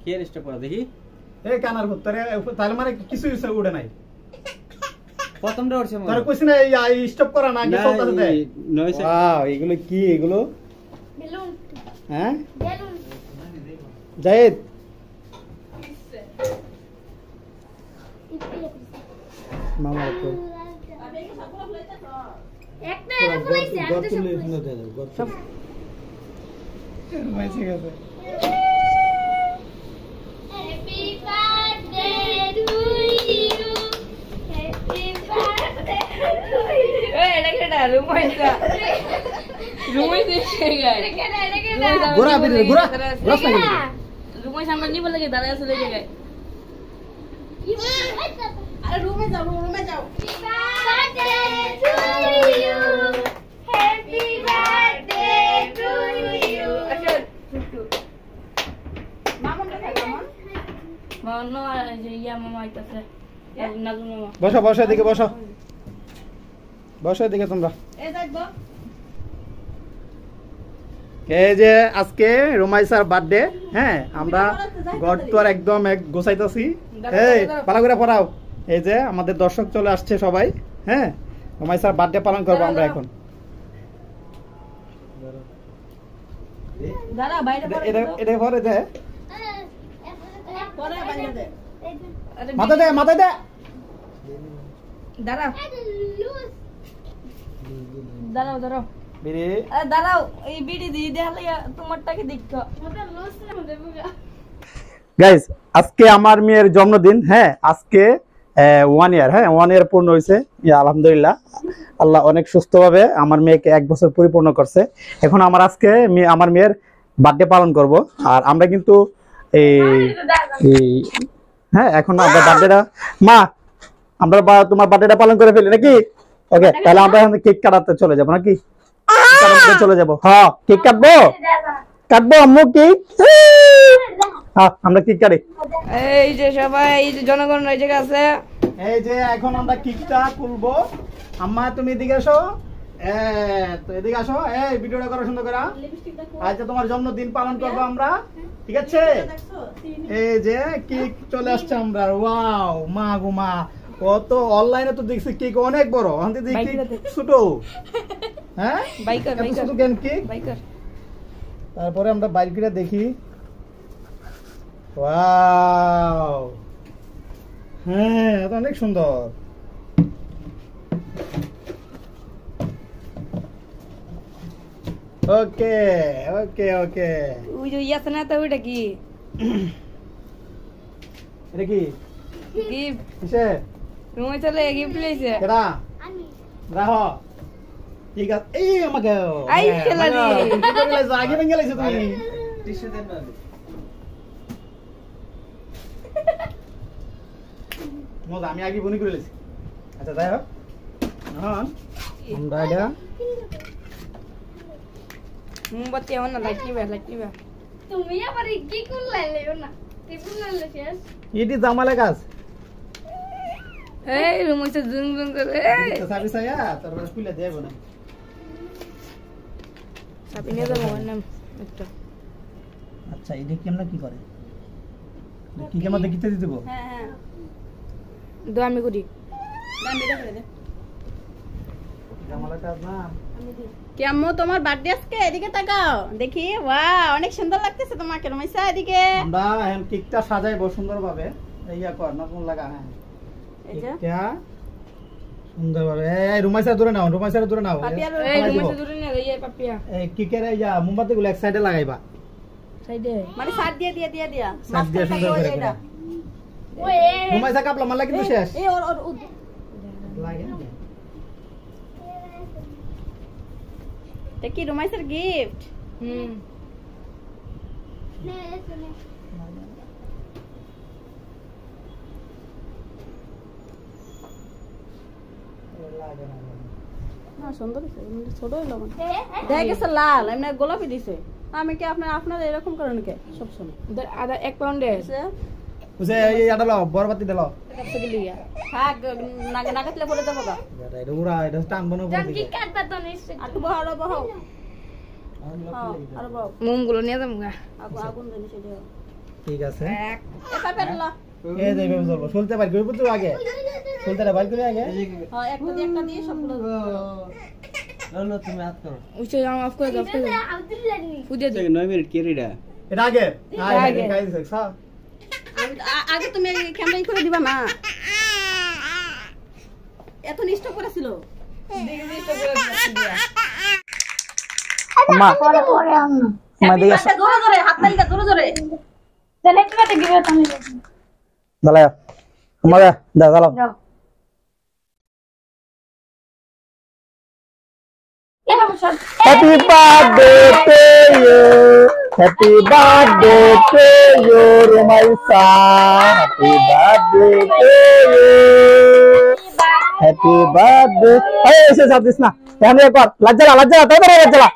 কে stop করা দেখি এই কানার ভুতরে তাহলে মানে কিছু উড়ে নাই প্রথমটা উঠছে মনে তোর কইছ না এই স্টপ করা না কি চলতেছে দে ওয়াও এগুলো কি এগুলো বেলুন হ্যাঁ বেলুন জায়েদ মামা তো একটা এটা ফুলাইছে আমি তো সব মাইছে গেছে happy birthday to you happy birthday to you এই এটা কেডা রুমাইসা গায় গোরা বিরে গোরা রস লাগে রুমাইসা আমরা নিব লাগে দাঁড়ায় চলে যায় কি বল আরে রুমে যাও birthday to you happy birthday to you আচ্ছা টুটু মামনটা খাই মামন যে ইয়া মামা আইতাছে নাজু মামা বসো বসো এদিকে বসো বসো এদিকে তোমরা এই যাইবো এই যে আজকে রুমাইসার বার্থডে হ্যাঁ আমরা ঘর তো আর একদম এক গোছাইতাছি এই ভালো করে পড়াও এই যে আমাদের দর্শক চলে আসছে সবাই হ্যাঁ রুমাইসার বার্থডে পালন করব আমরা এখন দাঁড়া বাইরে এটা এটা পরে দে পরে বাইরে দে মাথা দে দাঁড়াও দাঁড়াও বিরে আরে দাঁড়াও এই বিড়ি দিয়ে দেখালে তোমারটাকে দেখো ওটা লস না মধ্যে বুগা গাইস আজকে আমার মেয়ের জন্মদিন হ্যাঁ আজকে 1 ইয়ার হ্যাঁ 1 ইয়ার পূর্ণ হয়েছে আলহামদুলিল্লাহ আল্লাহ অনেক সুস্থভাবে আমার মেয়েকে 1 বছর পরিপূর্ণ করছে এখন আমার আজকে আমার মেয়ের বার্থডে পালন করব আর আমরা কিন্তু এই হ্যাঁ এখন আমরা বার্থডেটা মা আমরা তোমার বার্থডেটা পালন করে ফেলি নাকি ওকে তাহলে আমরা এখন কেক কাটাতে চলে যাব নাকি কাটাতে চলে যাব হ্যাঁ কেক কাটবো আম্মু কেক হ্যাঁ আমরা কেক কাটি এই যে সবাই এই যে জনগণ এই জায়গা আছে এই যে এখন আমরা কেকটা খুলবো আম্মা তুমি এদিকে আসো তো এদিকে আসো এই ভিডিওটা করো সুন্দর করে আজকে তোমার জন্মদিন পালন করবো আমরা ঠিক আছে এই যে কেক চলে আসছে আমরা ওয়াও মা গো মা কত অনলাইনে তো দেখছি কেক অনেক বড় আনতে দেখি কেক ছোট হ্যাঁ বাইকার ছোট কেন কেক বাইকার তারপরে আমরা বাইর করে দেখি ওয়াও হ্যাঁ এটা অনেক সুন্দর ওকে ওকে ওকে ওই যে ইয়াছে না তো ওইটা কি এটা কি গিফট কিসে রুমে চলে গিফট লইছে কেডা আমি রাহো ঠিক আছে এই আমাকে আই খেলালি। কি করে লাইছো আগে ভেঙে লাইছো তুমি টিস্যু দেন না মজা আমি আগে বনি করে লাইছি আচ্ছা যাই হোক এখন আমরা এটা মোমবাতি আমার না লাইট নিবে তুমি আবার কি করলে লেও না টিপুন না শেষ এটি জামালে কাজ এই রুমে তো জুম করে এই তো সাবি সায়া তারপরে খুলে দেব না সাপি নিয়ে যাবো নাম একটা আচ্ছা এটা কি আমরা কি করে কি কে মধ্যে কিতে দিতে দেব হ্যাঁ দো আমি করি দামি দেখে দে জামালে কাজ না কি আম্মু তোমার বার্থডে আজকে এদিকে তাকাও দেখি ওয়াও অনেক সুন্দর লাগতেছে তোমাকে রুমাইসা এদিকে আমরা এখন কেকটা সাজাইবো সুন্দরভাবে ইয়া কর না কোন লাগা হ্যাঁ এই যে কেকটা সুন্দরভাবে এই রুমাইসা দূরে নাও পাপিয়া এই রুমাইসা দূরে নিয়ে যাই পাপিয়া এই কেকের ইয়া মোমবাতি গুলো এক সাইডে লাগাইবা সাইডে মানে সাইড দিয়ে সাইড দিয়ে সুন্দর করে করে ওই রুমাইসা কাপলা মারলা কিন্তু শেষ এই ওর লাগে না এটা কি রুমাইসার গিফট নে শুনে না সুন্দর আছে ছোট হলো মানে দেখ গেছে লাল এমনি গোলাপি দিছে আমি কি আপনার এরকম করেন কে সব সময় আদা 1 পাউন্ড আছে বুঝে এই আটা লাও বরবাতি দিলো কাছে গলিয়া থাক নাগাতলে পড়ে যাবো গা এটা উড়া এটা টান বনো জান কি কাটবা তো নিশ্চয় আর তো বহাও আর বাও মুম গুলো নিয়ে যাবো গা আগুন দেনি সেটা ঠিক আছে এটা পেরলা এই যে এভাবে চলবো চলতে পারি কই বুঝছো আগে চলতে পারি কই আগে হ্যাঁ একটা দিয়ে একটা দিয়ে সবগুলো লো তুমি হাত করো উঠে যাও অফ করে দাও ফুদে দাও 9 মিনিট কি রিডা এটা আগে আগে। গাইস দেখছো আগে তুমি ক্যামেরা করে দিবা না এত নিষ্ঠ করেছিল আম্মা মা দিকে জোরে জোরে হাত নাইকা জোরে জোরে জানে কি কথা গিয়ে তুমি দাঁড়াও আম্মা দাঁড়াও Happy birthday to you. Happy birthday to you, Rumaisa. Happy birthday to you. Happy birthday. Hey, ऐसे साथ दिसना. यहाँ एक और लज्जा तो इधर लज्जा.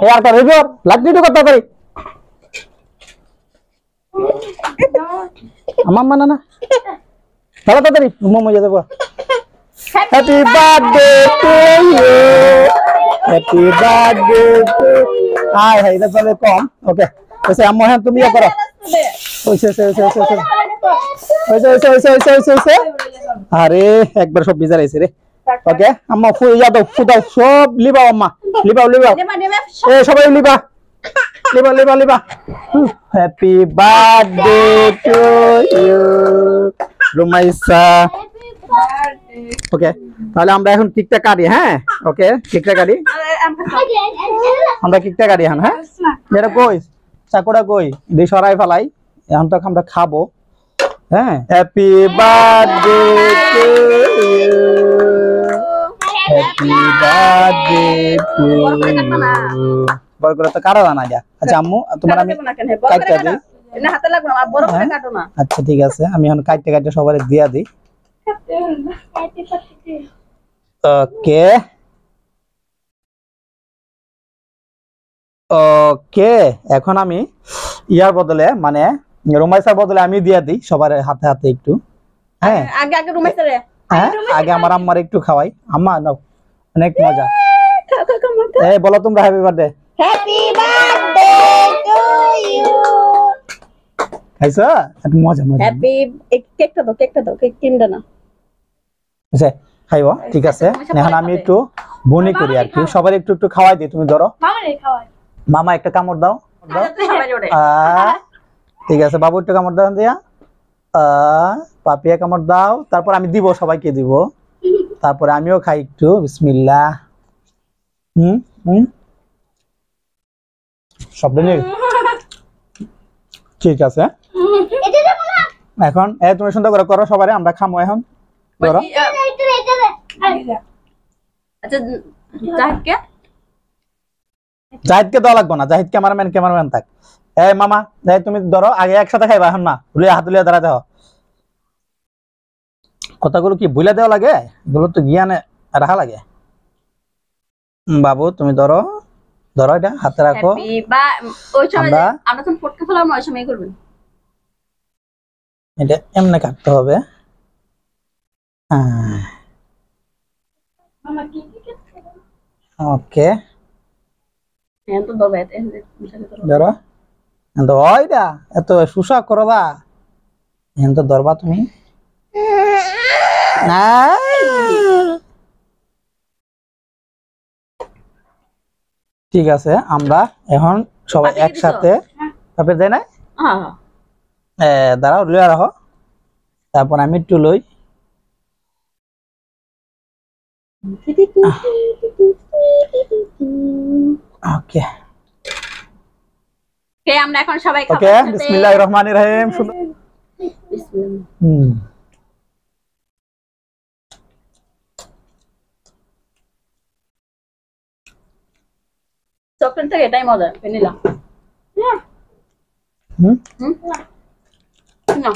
यार तो रिव्यू लज्जी तो करता करी. अम्मा मना ना. चलो तो करी. मुझे मुझे देखो. Happy birthday to you. Happy birthday to. Hai hai इधर चले कौन? Okay. वैसे अम्मा हैं तुम ये करो. वैसे. अरे एक बार सब बिजार ऐसे रे. Okay. अम्मा फुल या दो सब लिबाओ अम्मा. लिबाओ. ए सब लिबा. Happy birthday to you, Rumaisa. ওকে তাহলে আমরা এখন কেকটা কাটি হ্যাঁ ওকে কেকটা কাটি আমরা কেকটা কাটি এখন হ্যাঁ এটা কই চাকুটা কই দি সরাই ফেলাই এখন তো আমরা খাবো হ্যাঁ happy birthday to you happy birthday to you বড় করে তো কাটা না যা আচ্ছা আম্মু তোমার আমি কাটতে দিই না হাতে লাগবে না বড় করে কাটো না আচ্ছা ঠিক আছে আমি এখন কাটতে সবারে দিয়া দিই ওকে এখন আমি ইয়ার বদলে মানে রুমাইসার বদলে আমি দিয়া দিই সবার হাতে হাতে একটু হ্যাঁ আগে রুমাইসা রে হ্যাঁ আগে আমার আম্মার একটু খাওয়াই আম্মা নাও অনেক মজা এই বলো তোমরা হ্যাপি বার্থডে ইউ খাইছো একটু মজা হ্যাপি কেকটা দাও কেক কিনবে না আচ্ছা খাইবো ঠিক আছে এখন আমি একটু বনি করি আর কি সবার একটু একটু খাওয়াই দিই তুমি ধরো মামারে খাওয়াই মামা একটা কামড় দাও ঠিক আছে বাবু একটু কামড় দাও দিয়া পাপিয়া কামড় দাও তারপর আমি দিব সবাইকে দিব তারপরে আমিও খাই একটু বিসমিল্লাহ শব্দ নেই ঠিক আছে এখন তুমি সুন্দর করে করো সবাই আমরা খামো এখন ধরো আচ্ছা জাহিদকে দেওয়া লাগবে না জাহিদ ক্যামেরাম্যান থাক এই মামা তুমি ধরো আগে একসাথে খাইবা এখন না হাত তুলিয়া দাঁড়াতে হও কথাগুলো কি ভুলে দেওয়া লাগে এগুলো তো জ্ঞানে রাখা লাগে বাবু তুমি ধরো এটা হাতে রাখো আমরা যখন ফটকা ফেলাম ওই সময় করবেন এটা এমনি কাটতে হবে ওকে ধরো ওইটা এত সুসা করবা এখন তো ধরবা তুমি ঠিক আছে আমরা এখন সবাই একসাথে তারপরে দেয় না দাঁড়াও লইয়া রাখো তারপর আমি একটু লই ওকে আমরা এখন সবাই খাবো ওকে বিসমিল্লাহির রহমানির রহিম চকলেট থেকে এটাই মজা ভ্যানিলা না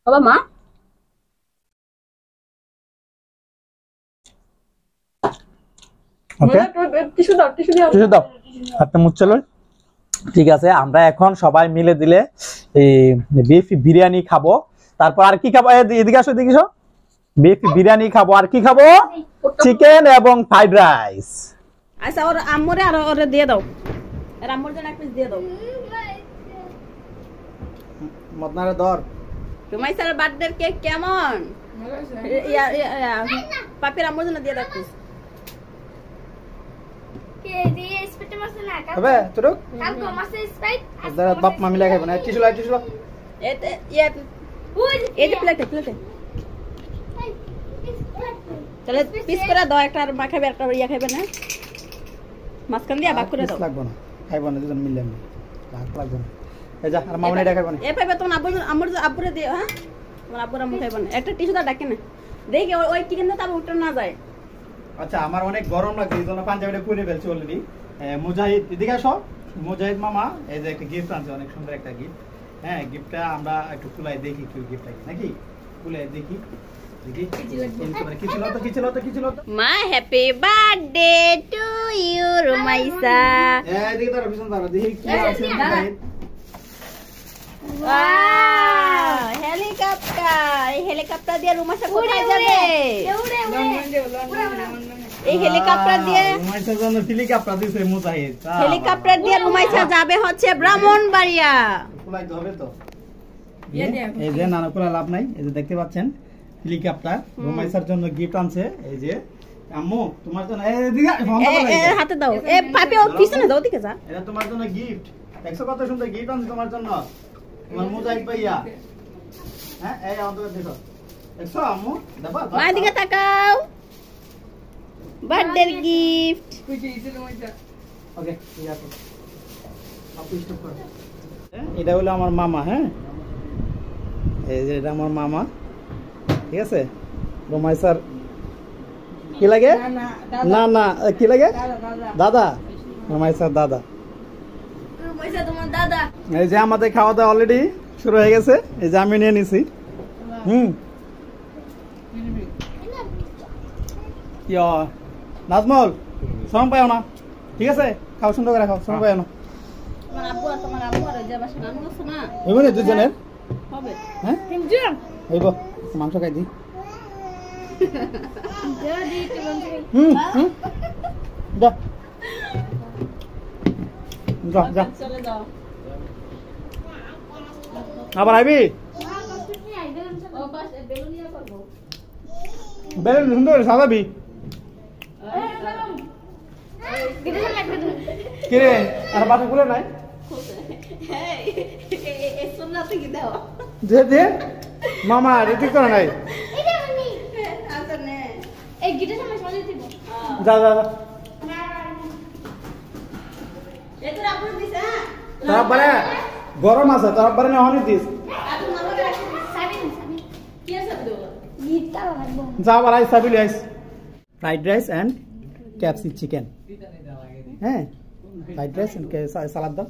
বাবা মা ওকে টিস্যু দাও হাতে মুছছে লই ঠিক আছে আমরা এখন সবাই মিলে দিলে এই বিফ বিরিয়ানি খাবো তারপর আর কি খাবো এদিকে আসো বিফ বিরিয়ানি খাবো আর কি খাবো চিকেন এবং ফ্রাইড রাইস আচ্ছা ওর আম্মুরে আর ওরে দিয়ে দাও, আর আম্মুর জন্য এক পিস দিয়ে দাও। মদনারে ধর। রুমাইসার বার্থডে কেক কেমন? পাপির আম্মুর জন্য দিয়ে দাও পিস। কে দিয়ে স্প্রাইট মারছে না কাল? হবে তুরুক। কাল তো মারছে স্প্রাইট। দাদা বাপ মামি লাগাই না, টিস্যু লাই টিস্যু। এতে ইয়া এই যে প্লেটে তাহলে পিস করে দাও, একটা আর মা খাবে একটা ইয়া খাবে না, মাঝখান দিয়ে ভাগ করে দাও। লাগবে না, খাইবো না, দুজন মিললে না, ভাগ লাগবে না। এই যা আর মামনি এটা খাইবো না। এ পাবে তোমার আব্বুরে দিও। হ্যাঁ তোমার আব্বুর আম্মু খাইবো না, একটা টিস্যু দা ডাকে না, দেখি ওই চিকেন তো তার উঠে না যায়। আচ্ছা আমার অনেক গরম লাগছে, এই জন্য পাঞ্জাবিটা পরে ফেলছি অলরেডি। মুজাহিদ এদিকে আসো, মুজাহিদ মামা এই যে একটা গিফট আনছে, অনেক সুন্দর একটা গিফট। হ্যাঁ গিফটটা আমরা একটু খুলাই দেখি কি গিফট নাকি, খুলাই দেখি মা happy birthday to you Rumaisa. এদিকে তারা পিছন তারা দেখি কি আছে। ওয়াও হেলিকপ্টার, এই হেলিকপ্টার দিয়ে রুমাইসা কোথায় যাবে? এই হেলিকপ্টার দিয়ে রুমাইসার জন্য হেলিকপ্টার দিছে মুজাহিদ। হেলিকপ্টার দিয়ে রুমাইসা যাবে হচ্ছে ব্রাহ্মণবাড়িয়া। খুলাইতে হবে তো, এই যে নানা খোলা লাভ নাই। এই যে দেখতে পাচ্ছেন হেলিকপ্টার রুমাইসার জন্য গিফট আনছে। এই যে আম্মু তোমার জন্য হাতে দাও, এ পাপি ও পিছনে দাও, দিকে যা। এটা তোমার জন্য গিফট, দেখছো কত সুন্দর গিফট আনছে তোমার জন্য, তোমার মুজাহিদ ভাইয়া। হ্যাঁ এই আমাদের দেখো, দেখছো আম্মু দেখো, মা দিকে তাকাও, বার্থডে গিফট। ওকে ঠিক আছে, আপনি স্টপ করো। এটা হলো আমার মামা। হ্যাঁ এই যে এটা আমার মামা, ঠিক আছে। রুমাইসার কি লাগে? না না কি লাগে? দাদা, রুমাইসার দাদা। রুমাইসা তোমার দাদা। এই যে আমাদের খাওয়া দাওয়া অলরেডি শুরু হয়ে গেছে, এই যে আমি নিয়ে নিছি। নাজমল শ্রম পাও না, ঠিক আছে, খাও সুন্দর করে খাও, শ্রম পাও না। তোমার আব্বু আর তোমার আম্মু আর যে বাসা নাম আছে না, হইব না দুজনের? হবে। হ্যাঁ তিনজন। হইব, মাংস খাই দি। যদি তুমি যা যা যা, চলে যাও। আবার আইবি? ও বাস বেলুন নিয়ে করবো। বেলুন সুন্দর সাজাবি। কিরে আর বাসা খুলে নাই? এই সোনাতে কি দাও? যে দে মামা রেডি করে নাই। আচ্ছা নে এই গিটার সামনে সাজিয়ে দিব। যা যা যা, এই তো আব্বু দিছে। হ্যাঁ তোর বারে গরম আছে, তোর বারে না হনি দিস। আব্বু মামাকে রাখি সাবিন কি আছে দেব? গিটার লাগবে। যা বালাই সাবিল রাইস, ফ্রাইড রাইস এন্ড ক্যাপসি চিকেন। হ্যাঁ ফ্রাইড রাইস এন্ড সালাদ দাও।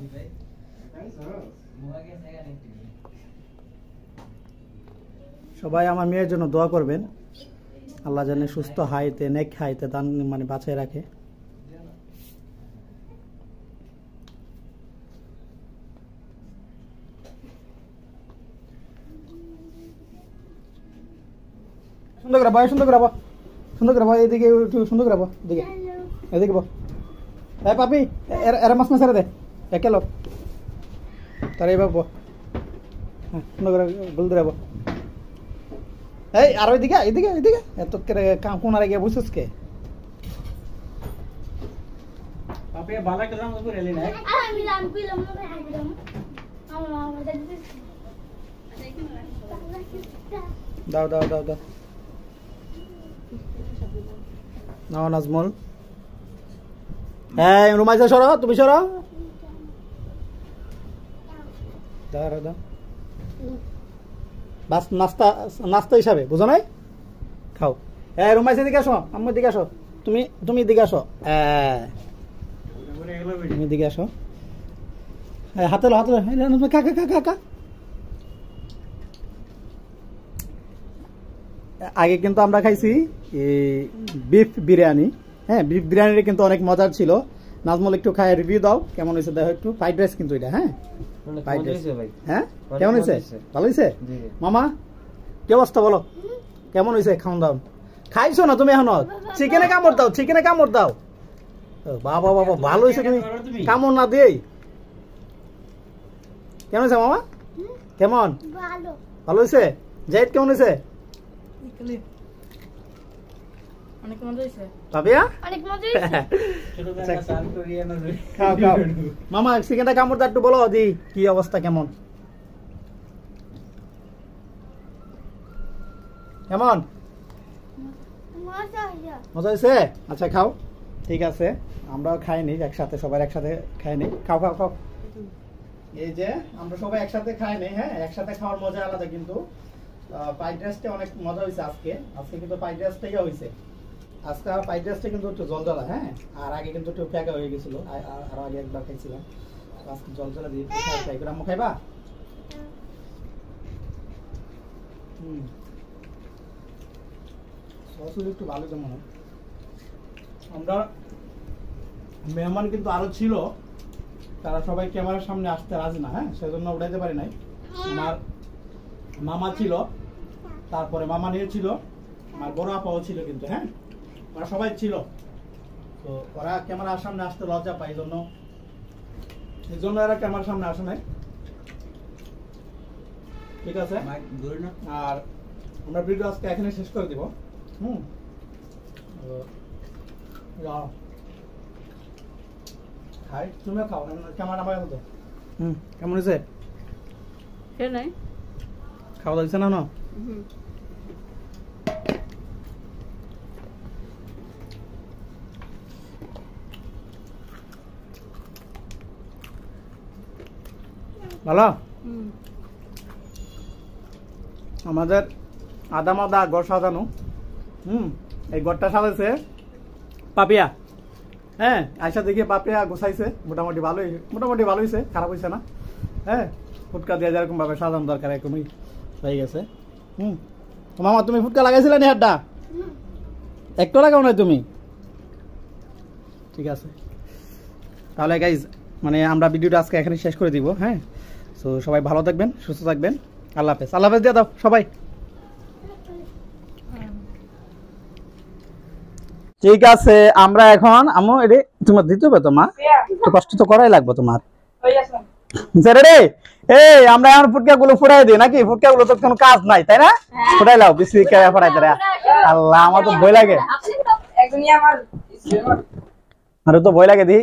সবাই আমার মেয়ের জন্য দোয়া করবেন, আল্লাহ জানে সুস্থ হাইতে নেক হাইতে দান মানে বাঁচায় রাখে। সুন্দর করে ভাই, সুন্দর করে বা, সুন্দর করে ভাই, এদিকে একটু সুন্দর করে বা, এদিকে এদিকে বা। এই পাপি এরা মাছ না ছেড়ে দে, একে লোক তার এইবার বো। হ্যাঁ সুন্দর করে গোল ধরে বা। এই আর ওইদিকে এদিকে এদিকে এত করে কোনারে গিয়ে বসেছ কে? পাপি ভালো একটা জামা পরে এলি না। আর আমি রাম কইলাম না হাইলাম। আমার দেখতে। দাও দাও দাও দাও, নাও নাজমল। এই রুমাইসা সরো, তুমি সরো। দাও দাও বাস, নাস্তা নাস্তা হিসাবে বুঝো নাই, খাও। এই রুমাইসা দিকে আসো, আম্মু দিকে আসো, তুমি দিকে আসো, তুমি দিকে আসো। হাতে লো, হাতে লো, কাকা কাকা কাকা। আগে কিন্তু আমরা খাইছি বিফ বিরিয়ানি। হ্যাঁ বিফ বিরিয়ানিটা কিন্তু অনেক মজার ছিল। নাজমল একটু খায় রিভিউ দাও, কেমন হয়েছে দেখো একটু। ফ্রাইড রাইস কিন্তু এটা, হ্যাঁ ফ্রাইড রাইস। হ্যাঁ কেমন হয়েছে? ভালো হয়েছে মামা? কি অবস্থা বলো, কেমন হয়েছে? খাওয়ান দাও, খাইছো না তুমি এখনো? চিকেনে কামড় দাও, চিকেনে কামড় দাও। বাবা বাবা ভালো হয়েছে তুমি কেমন না দেই কেমন হয়েছে মামা কেমন ভালো ভালো হয়েছে জাহিদ কেমন হয়েছে অনেক মজা হয়েছে পাবিয়া অনেক মজা হয়েছে ছোটবেলা সাল করিয়া না রে। খাও খাও মামা চিকেনটা কামড় দাও একটু বলো দি কি অবস্থা কেমন কেমন মজা হয়েছে মজা হয়েছে আচ্ছা খাও ঠিক আছে আমরাও খাইনি একসাথে সবাই একসাথে খাইনি খাও খাও খাও এই যে আমরা সবাই একসাথে খাইনি হ্যাঁ একসাথে খাওয়ার মজা আলাদা কিন্তু ফ্রাইড রাইসটা অনেক মজা হয়েছে আজকে আজকে কিন্তু ফ্রাইড রাইসটাই হয়েছে আজকে ফ্রাইড রাইসটা কিন্তু একটু জলজলা হ্যাঁ আর আগে কিন্তু একটু ফ্যাকা হয়ে গেছিল আর আগে একবার খাইছিলাম আজকে জলজলা দিয়ে ট্রাই করে আম্মু খাইবা সসুর একটু ভালো তো মনে হয় আমরা মেহমান কিন্তু আরো ছিল তারা সবাই ক্যামেরার সামনে আসতে রাজি না হ্যাঁ সেজন্য উঠাইতে পারি নাই আমার মামা ছিল তারপরে মামা নিয়ে ছিল আমার বড় আপাও ছিল কিন্তু হ্যাঁ ওরা সবাই ছিল তো ওরা ক্যামেরার সামনে আসতে লজ্জা পায় এই জন্য এরা ক্যামেরার সামনে আসে নাই ঠিক আছে মাইক ধরে না আর আমরা ভিডিও আজকে এখানে শেষ করে দিব খাই তুমিও খাও কেমন আমার মতো কেমন হয়েছে সে নাই খাওয়া যাচ্ছে না ভালো আমাদের আদা মাদা গড় সাজানো এই গড়টা সাজাইছে পাপিয়া হ্যাঁ আয়সা দেখিয়ে পাপিয়া গোছাইছে মোটামুটি ভালো হয়েছে খারাপ হয়েছে না হ্যাঁ ফুটকা দিয়ে যেরকম ভাবে সাজানো দরকার এরকমই হয়ে গেছে তো মামা তুমি ফুটকা লাগাইছিলে নি হাতটা একটু লাগাও না তুমি ঠিক আছে তাহলে গাইজ মানে আমরা ভিডিওটা আজকে এখানে শেষ করে দিব হ্যাঁ তো সবাই ভালো থাকবেন সুস্থ থাকবেন আল্লাহ হাফেজ দিয়ে দাও সবাই ঠিক আছে আমরা এখন আমো এরে তোমার দিতে হবে তোমার একটু কষ্ট তো করাই লাগবে তোমার রে এই আমরা এখন ফুটকা গুলো ফুটাই দিই নাকি ফুটকা গুলো তো কোনো কাজ নাই তাই না ফুটাই লাও বিসি কে ফুটাই দে আল্লাহ আমার তো ভয় লাগে আরে তো ভয় লাগে দি